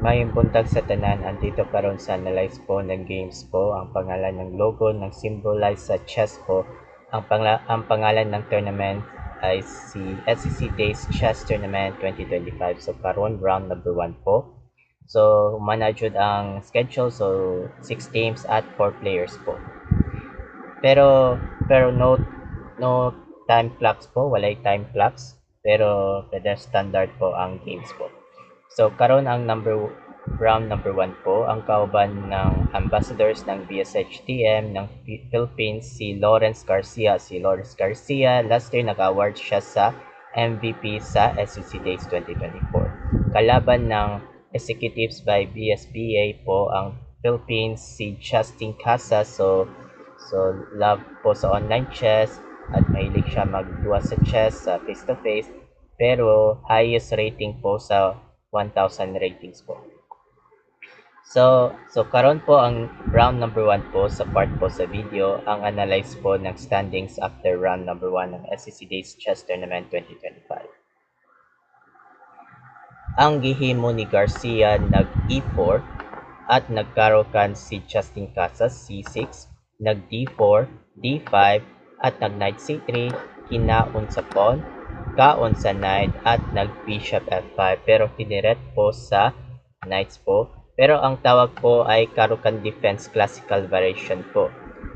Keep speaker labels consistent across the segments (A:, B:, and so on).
A: Mayong buntag sa tanan, andito karon sa Analyze po ng games po. Ang pangalan ng logo ng symbolize sa chess po. Ang pangalan ng tournament ay si SEC Days Chess Tournament 2025. So karon round number 1 po. So manajud ang schedule, so 6 teams at 4 players po. Pero no time clocks po, walay time clocks. Pero pwede standard po ang games po. So karon ang round number 1 po, ang kauban ng ambassadors ng BSHTM ng Philippines si Lawrence Garcia. Si Lawrence Garcia last year nag-award siya sa MVP sa SEC Days 2024. Kalaban ng executives by BSBA po ang Philippines si Justin Casas. So love po sa online chess at mahilig siya magduwa sa chess sa face-to-face, pero highest rating po sa 1,000 ratings po. So karon po ang round number 1 po sa part po sa video, ang analyze po ng standings after round number 1 ng SEC Days Chess Tournament 2025. Ang gihimo ni Garcia nag E4 at nagkarokan si Justin Casas C6, nag D4, D5 at nag Knight C3, kinaon sa pawn, kaon sa knight at nag bishop F5, pero finiret po sa knights po. Pero ang tawag po ay Caro-Kann defense classical variation po.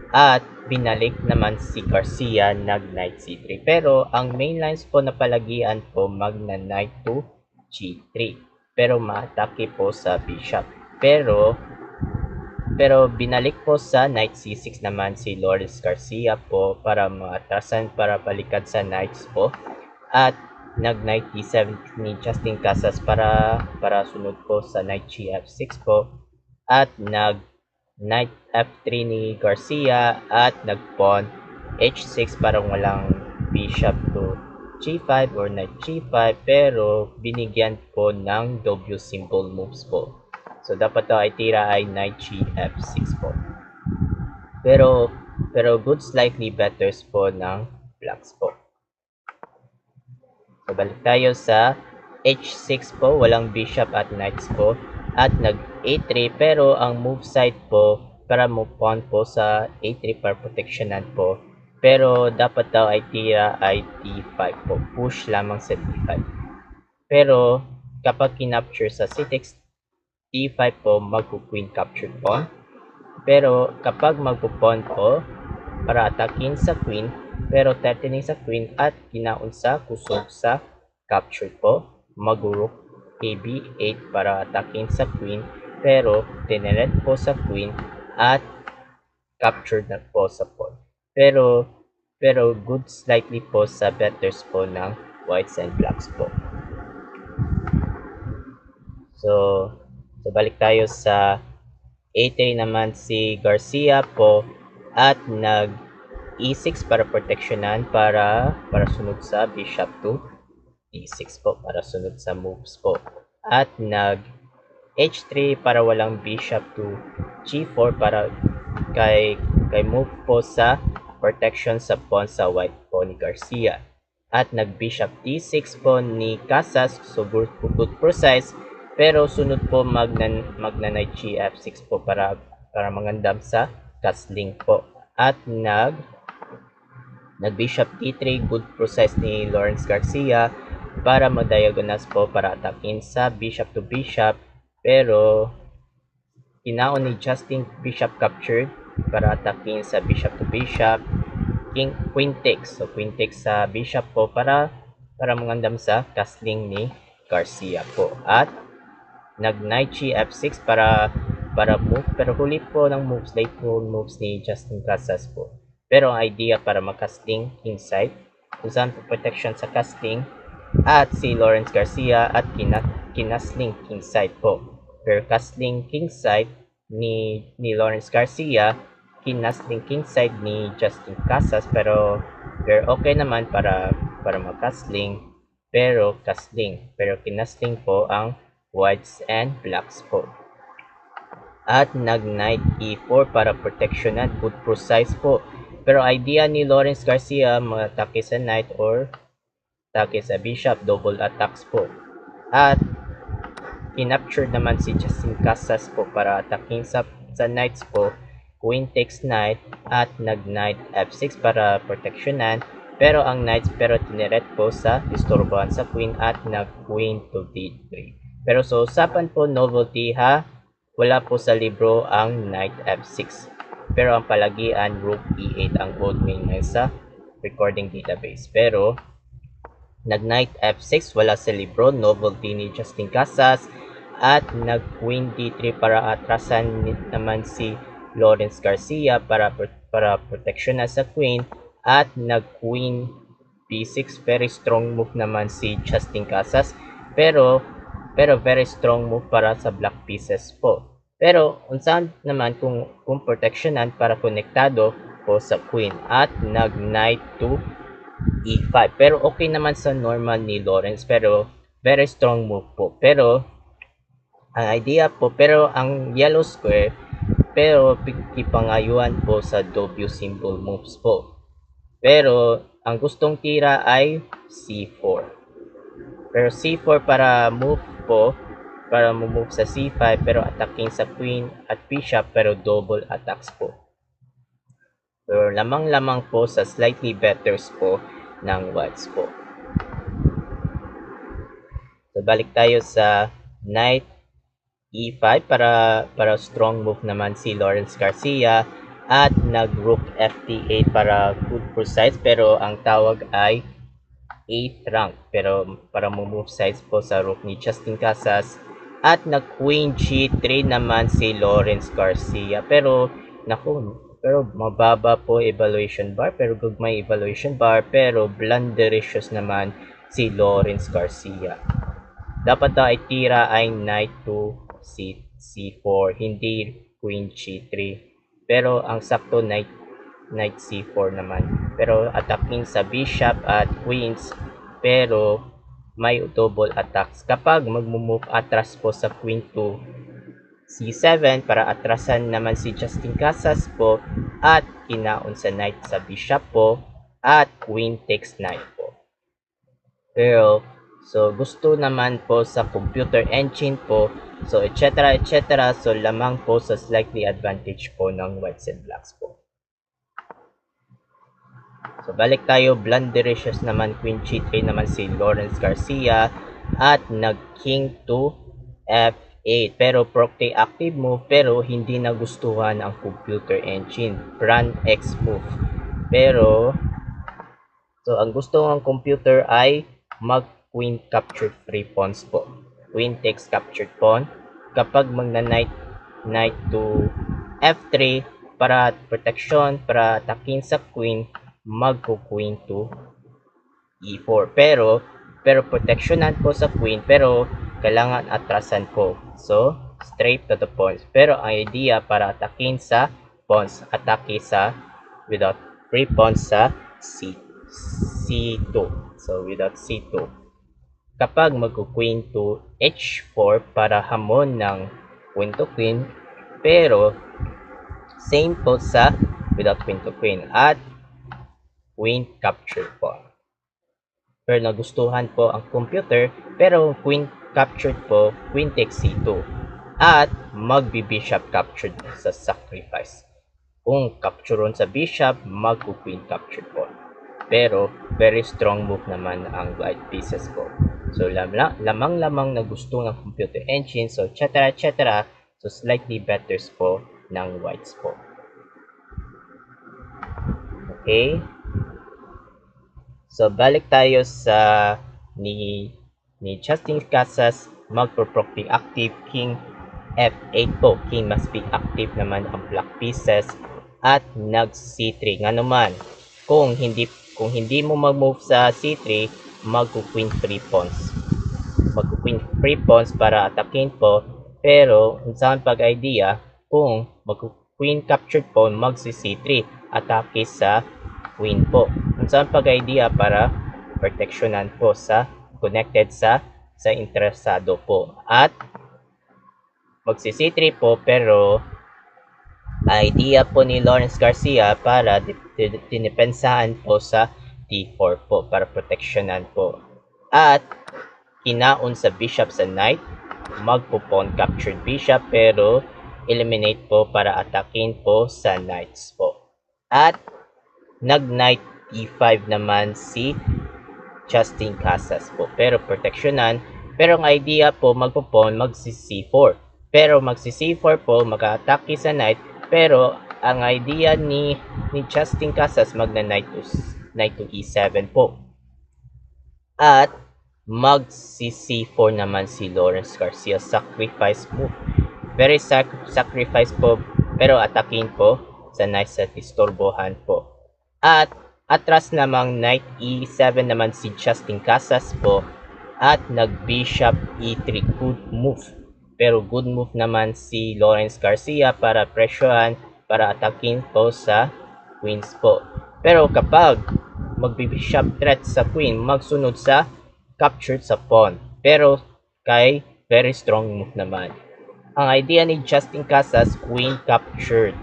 A: At binalik naman si Garcia nag Knight C3. Pero ang main lines po na palagian po magna Knight to G3. Pero maatake po sa bishop. Pero binalik po sa Knight C6 naman si Lawrence Garcia po para maatrasan, para balikan sa Knights po. At nag Knight D7 ni Justin Casas para sunod po sa Knight GF6 po. At nag Knight F3 ni Garcia at nag Pawn H6 para walang Bishop to G5 or Knight G5, pero binigyan po ng W symbol moves po. So dapat to ay tira ay Knight GF6 po. Pero good slightly better po ng blacks po. So balik tayo sa H6 po, walang bishop at knights po. At nag A3, pero ang move side po para move pawn po sa A3 para protectionan po. Pero dapat daw ay tira ay D5 po, push lamang sa D5. Pero kapag kinapture sa C6, D5 po magpo-queen capture pawn. Pero kapag magpo-pawn po para atakin sa queen, pero threatening sa queen at kinaon sa kusog sa capture po, mag-rook KB8 para atakin sa queen, pero tineret po sa queen at captured na po sa pawn. Pero good slightly po sa betters po ng whites and blacks po. So balik tayo sa A3 naman si Garcia po at nag E6 para protectionan para sunod sa bishop to E6 po para sunod sa moves po. At nag H3 para walang bishop to G4 para kay move po sa protection sa pawn sa white po ni Garcia. At nag bishop D6 po ni Casas, so good precise, pero sunod po magna Knight GF6 po para mangandam sa castling po. At nag bishop D3, good precise ni Lawrence Garcia para mag-diagonals po para atakin sa bishop to bishop, pero kinaon ni Justin bishop captured para atakin sa bishop to bishop. Queen takes, so queen takes sa bishop po para mangandam sa castling ni Garcia po. At nag Knight GF6 para move, pero huli po ng moves, late moves ni Justin Casas po. Pero ang idea para makasting kingside, kung saan po protection sa casting, at si Lawrence Garcia at kinasling kingside po. Pero castling kingside ni Lawrence Garcia, kinasling kingside ni Justin Casas, pero okay naman para makasling, pero kinasling po ang whites and blacks po. At nag Knight E4 para protectionan, good precise po. Pero idea ni Lawrence Garcia, mag-atake sa knight or atake sa bishop, double attacks po. At kinapture naman si Justin Casas po para atakin sa knights po. Queen takes knight at nag-knight f6 para proteksyonan. Pero ang knights tineret po sa disturbuhan sa queen at nag-queen to d3. Pero sa usapan po novelty ha, wala po sa libro ang knight f6. Pero ang palagian rook e8 ang old main sa recording database. Pero nag-knight f6 wala sa libro, novelty ni Justin Casas. At nag-queen d3 para atrasan naman si Lawrence Garcia para protection na sa queen. At nag-queen b6, very strong move naman si Justin Casas. Pero very strong move para sa black pieces po. Pero unsan naman kung protectionan para konektado po sa queen at nag-knight to e5. Pero okay naman sa normal ni Lawrence, pero very strong move po. Pero ang idea po, pero ang yellow square, pero ipangayuan po sa W symbol moves po. Pero ang gustong tira ay C4. Pero C4 para move po, para move sa C5, pero attacking sa queen at bishop, pero double attacks po. Pero lamang-lamang po sa slightly betters po ng whites po. So balik tayo sa knight e5 para strong move naman si Lawrence Garcia at nag-rook ft8 para good for sides, pero ang tawag ay 8th rank, pero para move sides po sa rook ni Justin Casas. At nag-queen g3 naman si Lawrence Garcia, pero mababa po evaluation bar, pero gugmay evaluation bar, pero blundericious naman si Lawrence Garcia. Dapat daw ay tira ay knight to c4, hindi queen g3. Pero ang sakto knight c4 naman. Pero attacking sa bishop at queens, pero may double attacks kapag magmo-move atras po sa queen to c7 para atrasan naman si Justin Casas po at kinaon sa knight sa bishop po at queen takes knight po. Pero so gusto naman po sa computer engine po, so etc. So lamang po sa slightly advantage po ng whites and blacks po. So balik tayo, blundericious naman, queen g3 naman si Lawrence Garcia at nag king to f8, pero proc active move, pero hindi nagustuhan ang computer engine, run x move. Pero so ang gusto ng computer ay mag queen captured free pawns po. Queen takes captured pawn. Kapag magna-knight to f3 para protection, para attacking sa queen, magko-queen to e4. Pero protectionan po sa queen, pero kailangan atrasan po. So, straight to the pawns. Pero ang idea para attacking sa pawns, atake sa without free pawns sa c2. So, without c2. Kapag mag-queen to h4 para hamon ng queen to queen, pero same po sa without queen to queen at queen capture po. Pero nagustuhan po ang computer, pero queen captured po, queen takes c2 at magbi-bishop captured sa sacrifice. Kung captureon sa bishop, mag-queen captured po. Pero very strong move naman ang white pieces po. So lamang-lamang na gusto ng computer engine, so etc. So slightly better po ng whites po. Okay. So balik tayo sa ni Justin Casas, magpo-proc active king f8 po. King must be active naman ang black pieces at nag c3. Nga naman, kung hindi mo mag-move sa c3, mag-queen free pawns. Mag-queen free pawns para atakin po, pero unsaon pag-idea kung mag-queen captured pawn, mag-c3, atake sa queen po. Unsaon pag-idea para protectionan po sa connected sa interesado po. At mag-c3 po, pero idea po ni Lawrence Garcia para dinipensahan po sa d4 po para protectionan po. At kinaon sa bishop sa knight magpo-pawn captured bishop pero eliminate po para atakin po sa knights po. At nag-knight e5 naman si Justin Casas po. Pero proteksyonan. Pero ang idea po magpo-pawn magsi-c4. Pero magsi-c4 po mag-atake sa knight. Pero ang idea ni Justin Casas magna-knight to e7 po. At magsi-c4 naman si Lawrence Garcia. Sacrifice move. Very sacrifice po. Pero atakin po sa knight sa istorbohan po. At atras namang knight e7 naman si Justin Casas po. At nag-bishop e3. Good move. Pero good move naman si Lawrence Garcia para presyohan, para atakin po sa queens po. Pero kapag mag-bishop threat sa queen, magsunod sa captured sa pawn. Pero kay very strong move naman. Ang idea ni Justin Casas, queen captured.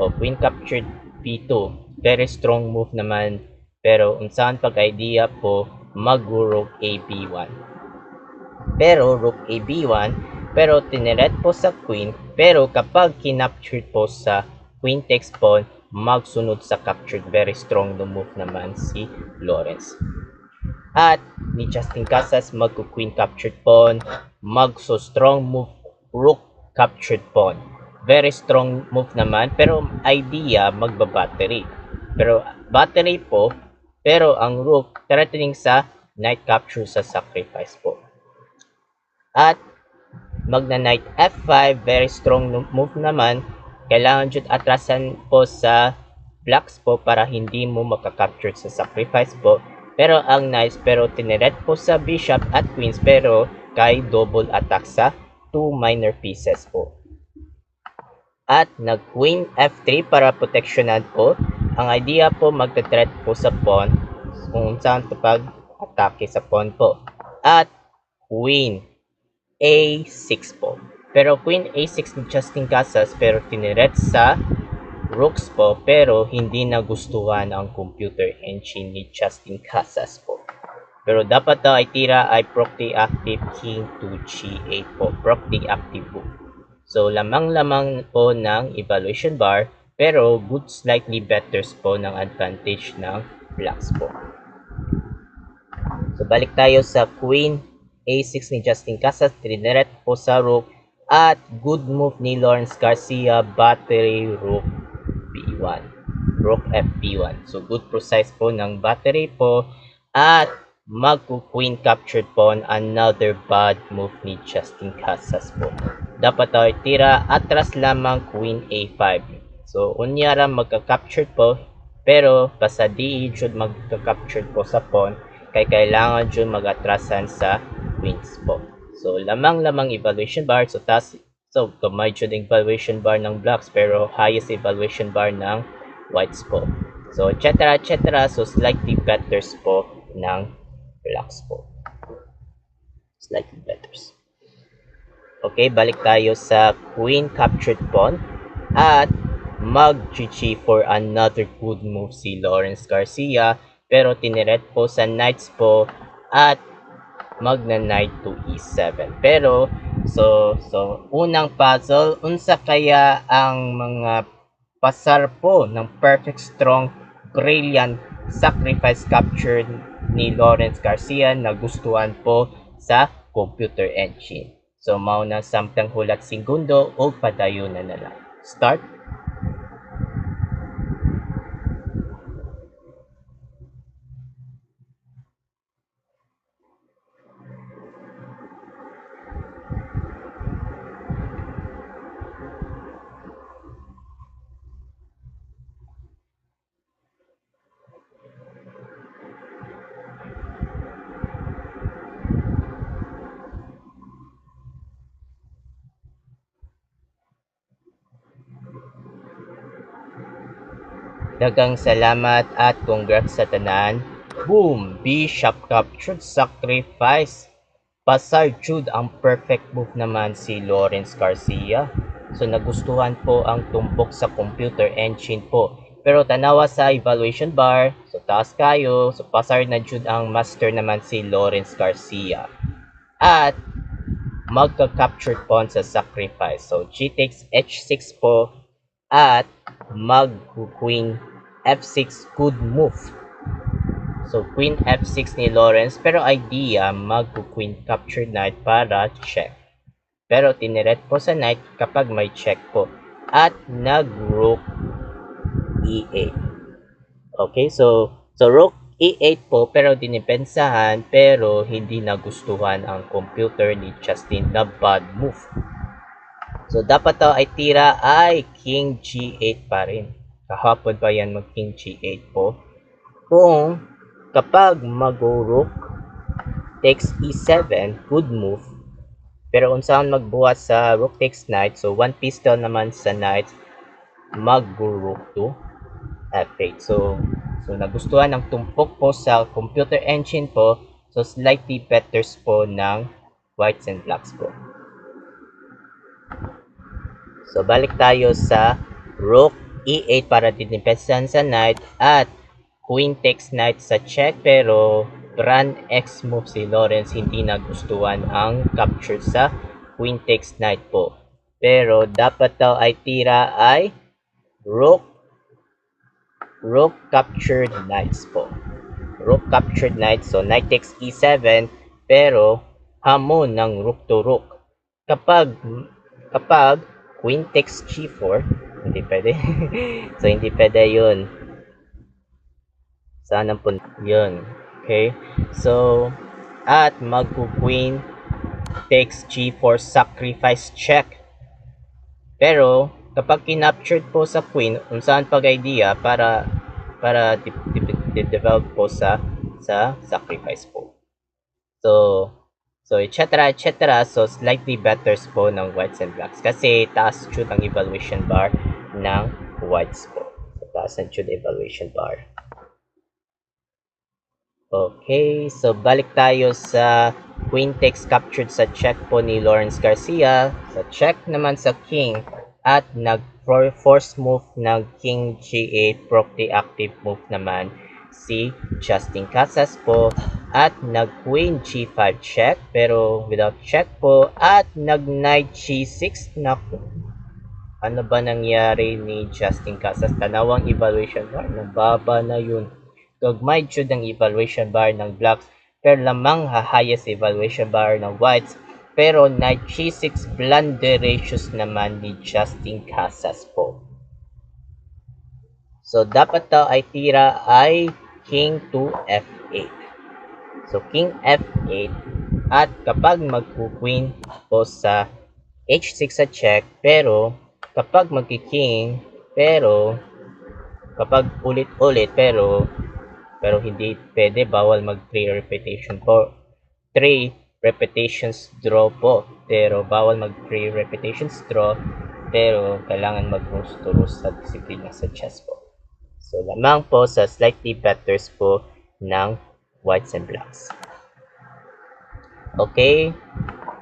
A: O queen captured p2. Very strong move naman. Pero unsahan pag-idea po, mag-rook a b1. Pero rook a b1, pero tineret po sa queen. Pero kapag kinaptured po sa queen takes pawn, magsunod sa captured. Very strong na move naman si Lawrence. At ni Justin Casas magku-queen captured pawn, magso-strong move rook captured pawn. Very strong move naman, pero idea magba-battery. Pero battery po, pero ang rook threatening sa knight capture sa sacrifice po. At magna-knight f5, very strong move naman. Kailangan jud atrasan po sa blocks po para hindi mo makaka-capture sa sacrifice po. Pero ang knights pero tineret po sa bishop at queens pero kay double attack sa 2 minor pieces po. At nag-queen f3 para proteksyonan po. Ang idea po magte-threat po sa pawn kung saan pag-atake sa pawn po. At queen a6 po. Pero queen a6 ni Justin Casas pero tineret sa rooks po pero hindi nagustuhan ang computer engine ni Justin Casas po. Pero dapat daw ay tira ay proc-D active king to g8 po. Proc-D active po. So lamang-lamang po ng evaluation bar pero good slightly better po ng advantage ng blocks po. So balik tayo sa queen a6 ni Justin Casas, tineret po sa rook at good move ni Lawrence Garcia, battery rook b1, rook fb1. So good precise po ng battery po at magku-queen captured pawn, another bad move ni Justin Casas po. Dapat tayo tira, atras lamang queen a5. So unyara magka-captured po pero basta di should magka-captured po sa pawn kay kailangan jud mag-atrasan sa queens po. So lamang-lamang evaluation bar so gamay jud evaluation bar ng blacks pero highest evaluation bar ng whites po. So etc. So slightly better po ng blacks po. Slightly better. Okay, balik tayo sa queen captured pawn at mag-GG for another good move si Lawrence Garcia pero tineret po sa knights po at magna-knight to e7. Pero so unang puzzle, unsa kaya ang mga pasar po ng perfect strong brilliant sacrifice capture ni Lawrence Garcia na gustuhan po sa computer engine. So mao na samtang hulat segundo o padayunan na lang. Start. Daghang salamat at congrats sa tanan. Boom! Bishop captured sacrifice. Pasar jud ang perfect move naman si Lawrence Garcia. So nagustuhan po ang tumbok sa computer engine po. Pero tanawa sa evaluation bar, so taas kayo, so pasar na jud ang master naman si Lawrence Garcia. At magka-captured pawn sa sacrifice. So, g takes h6 po at mag-queen f6, good move. So, queen f6 ni Lawrence, pero idea, mag-queen capture knight para check. Pero tiniret po sa knight kapag may check po. At nag-rook e8. Okay, so rook e8 po, pero dinipensahan, pero hindi nagustuhan ang computer ni Justin na bad move. So, dapat daw ay tira ay king g8 pa rin. Kahapon pa yan mag king g8 po. Kung kapag mag-rook takes e7, good move. Pero unsaon magbuhat sa rook takes knight, so one pistol naman sa knight, mag-rook to f8. So nagustuhan ng tumpok po sa computer engine po. So, slightly better po ng whites and blacks po. So, balik tayo sa rook e8 para dinipensahan sa knight at queen takes knight sa check, pero run x move si Lawrence, hindi nagustuhan ang capture sa queen takes knight po. Pero dapat daw ay tira ay rook captured knights po. Rook captured knight, so knight takes e7, pero hamon ng rook to rook. Kapag queen takes g4, hindi pwede. So, hindi pwede yun. Saan ang punta? Yun. Okay? So, at mag-queen takes g4, sacrifice check. Pero, kapag kinaptured po sa queen, kung saan pag-idea para develop po sa sacrifice po. So, etc. So, slightly better po ng whites and blacks. Kasi, taas jud ang evaluation bar ng whites po. So, taas ang jud evaluation bar. Okay, so balik tayo sa queen takes captured sa check po ni Lawrence Garcia. Sa check naman sa king at nag-force move ng king g8, proactive move naman si Justin Casas po. At nag-queen g5 check, pero without check po. At nag-knight g6. Naku, ano ba nangyari ni Justin Casas? Tanawang evaluation bar, nababa na yun. Gagmay jud ang evaluation bar ng blacks, pero lamang highest evaluation bar ng whites. Pero knight g6 blunderacious naman ni Justin Casas po. So, dapat daw ay tira ay king to f8. So, king f8. At kapag magku-queen po sa h6 sa check, pero kapag magki-king, pero kapag ulit-ulit, pero hindi pwede, bawal mag 3 repetition po. 3 repetitions draw po. Pero bawal mag 3 repetitions draw. Pero kailangan mag rules to rules sa disiplina sa chess po. So, lamang po sa slightly betters po ng whites and blacks. Okay?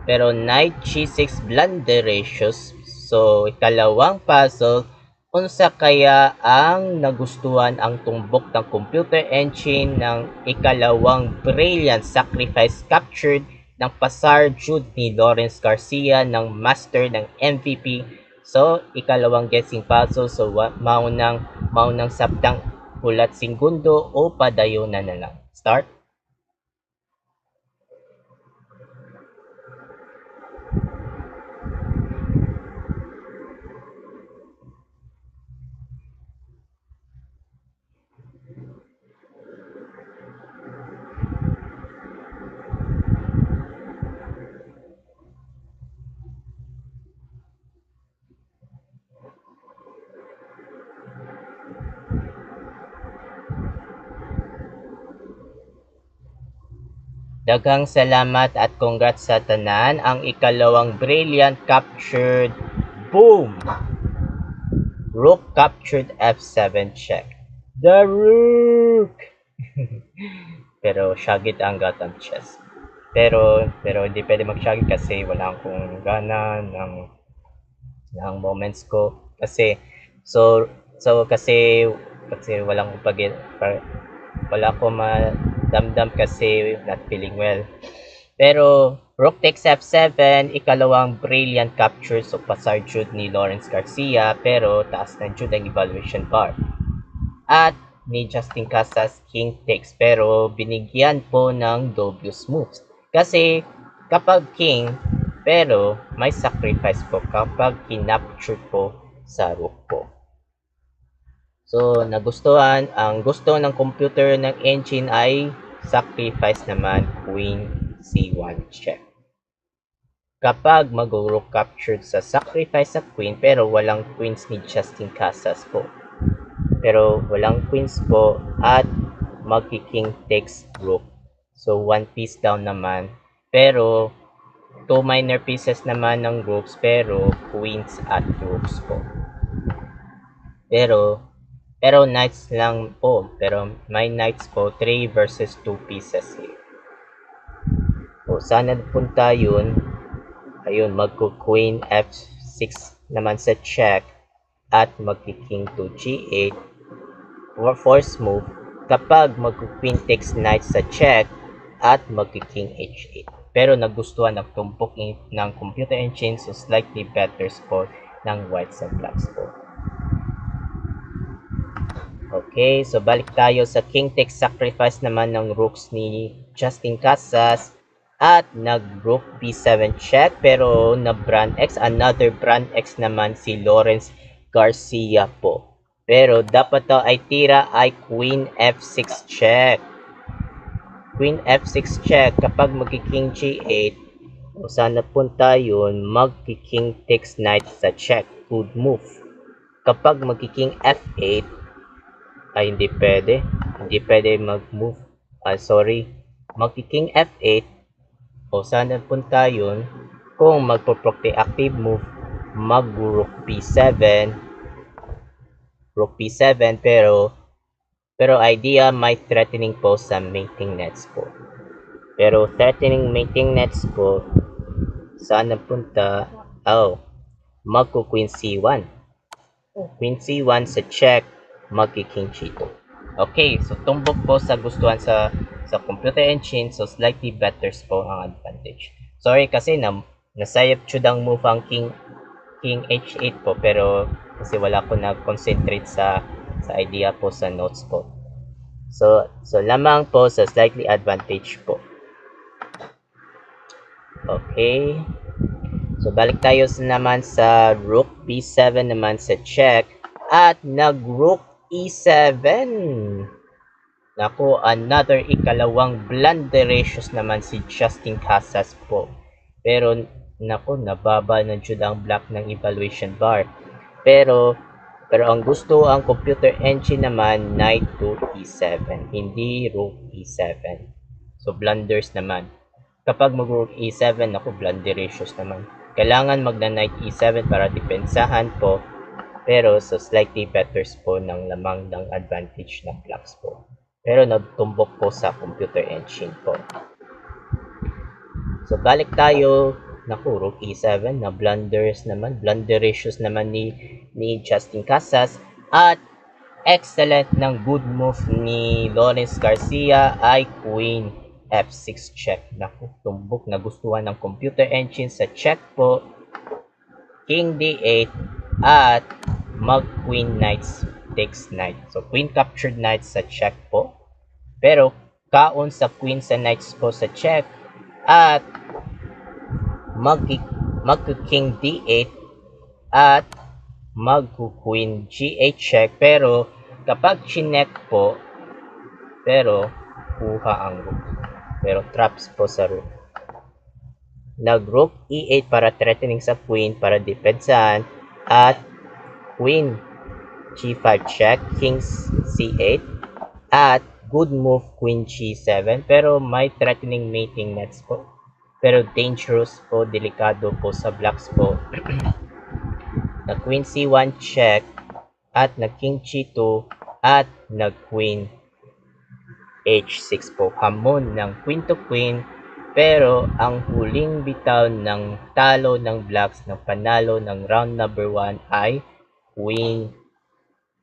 A: Pero knight g6 blunderacious. So, ikalawang puzzle, unsa kaya ang nagustuhan ang tumbok ng computer engine ng ikalawang brilliant sacrifice captured ng pasar jud ni Lawrence Garcia ng master ng MVP. So, ikalawang guessing puzzle. So, maunang sabtang hulat segundo o padayon na lang. Start. Daghang salamat at congrats sa tanan. Ang ikalawang brilliant captured. Boom! Rook captured f7 check. The rook! Pero shagit ang gatang chess. Pero hindi pwede mag-shagit kasi wala akong gana ng moments ko. Kasi kasi walang wala ko madamdam kasi not feeling well. Pero Rook takes f7, ikalawang brilliant capture so pasar jud ni Lawrence Garcia pero taas na jud ang evaluation bar. At ni Justin Casas king takes pero binigyan po ng dubious moves. Kasi kapag king pero may sacrifice po kapag kinapture po sa rook po. So nagustuhan, ang gusto ng computer ng engine ay sacrifice naman queen c1 check. Kapag mag-rook captured sa sacrifice sa queen pero walang queens ni Justin Casas po. Pero walang queens po at magki-king takes rook. So one piece down naman. Pero two minor pieces naman ng rooks pero queens at rooks po. Pero knights lang po. Pero may knights po 3 versus 2 pieces here. O sana punta yun. Ayun, magko-queen f6 naman sa check at magki-king to g8 or force move kapag magko-queen takes knight sa check at magki-king h8. Pero nagustuhan ng tumpok ng computer engine so slightly better score ng whites and blacks po. Okay, so balik tayo sa king takes sacrifice naman ng rooks ni Justin Casas. At nag-rook b7 check pero na brand X, another brand X naman si Lawrence Garcia po. Pero dapat daw ay tira ay queen f6 check. Queen f6 check kapag magki-king g8 o sana punta yun magki-king takes knight sa check. Good move. Kapag magki-king f8 ay hindi pwede. Hindi pwede mag-move. Sorry. Magki-king f8 o sana punta yun kung magpo-procte active move mag-rook b7 rook b7 pero idea may threatening po sa mating nets po pero threatening mating nets po sana punta magko queen c1 queen c1 sa check magki-king g2. Okay, so tumbok po sa gustuhan sa computer engine, so slightly better po ang advantage. Sorry kasi nasayap jud ang move ang king h8 po pero kasi wala ko nag-concentrate sa idea po sa notes po. So lamang po sa slightly advantage po. Okay. So balik tayo naman sa rook b7 naman sa check at nag-rook e7. Naku, another ikalawang blunderatious naman si Justin Casas po. Pero naku, nababa na jud ang black ng evaluation bar. Pero ang gusto ang computer engine naman knight to e7, hindi rook e7. So blunders naman. Kapag mag-rook e7, naku, blunderatious naman. Kailangan magna-knight e7 para depensahan po. Pero so slightly better po ng lamang ng advantage ng blacks po. Pero nagtumbok po sa computer engine po. So balik tayo. Naku, rook e7 na blunders naman. Blunderatious naman ni Justin Casas. At excellent ng good move ni Lawrence Garcia ay queen f6 check. Naku, tumbok. Nagustuhan ng computer engine sa check po. King d8 at mag queen knights takes knight. So queen captured knight sa check po. Pero kaon sa queen sa knights po sa check at mag king d8 at mag queen g8 check pero kapag chinek po pero kuha ang rook. Pero traps po sa rook. Nag-rook e8 para threatening sa queen para depensahan at queen g5 check, king c8 at good move queen g7 pero may threatening mating nets po. Pero dangerous po, delikado po sa blacks po. Na queen c1 check at na king g2 at na queen h6 po. Hamon ng queen to queen pero ang huling bitaw ng talo ng blacks ng panalo ng round number 1 ay queen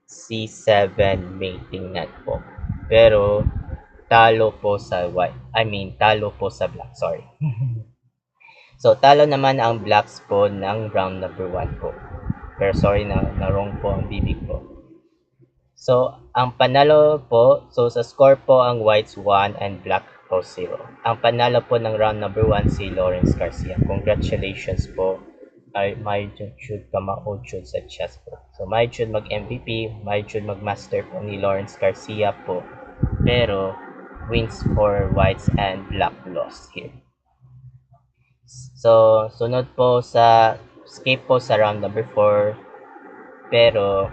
A: c7 mating net po. Pero talo po sa white. Talo po sa black. Sorry. So, talo naman ang blacks po ng round number 1 po. Pero sorry na wrong po ang bibig ko. So, ang panalo po, so sa score po ang whites 1 and black po 0. Ang panalo po ng round number 1 si Lawrence Garcia. Congratulations po. Ay, Maijun should kamaod should sa chess po. So, Maijun mag-MVP, Maijun mag-master po ni Lawrence Garcia po. Pero, wins for whites and black lost here. So, sunod po sa escape po sa round number 4. Pero,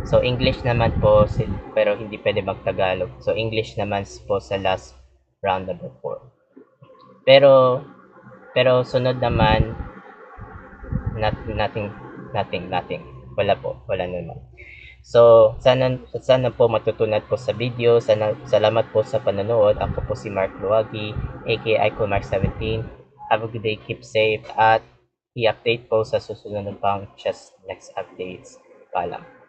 A: so English naman po, pero hindi pwede mag-Tagalog. So, English naman po sa last round number 4. Pero sunod naman, nothing. Wala naman. So, sana po matutunan po sa video. Salamat po sa panonood. Ako po si Mark Luwagi, aka Mark17. Have a good day, keep safe, at i-update po sa susunod pang chess next updates. Paalam.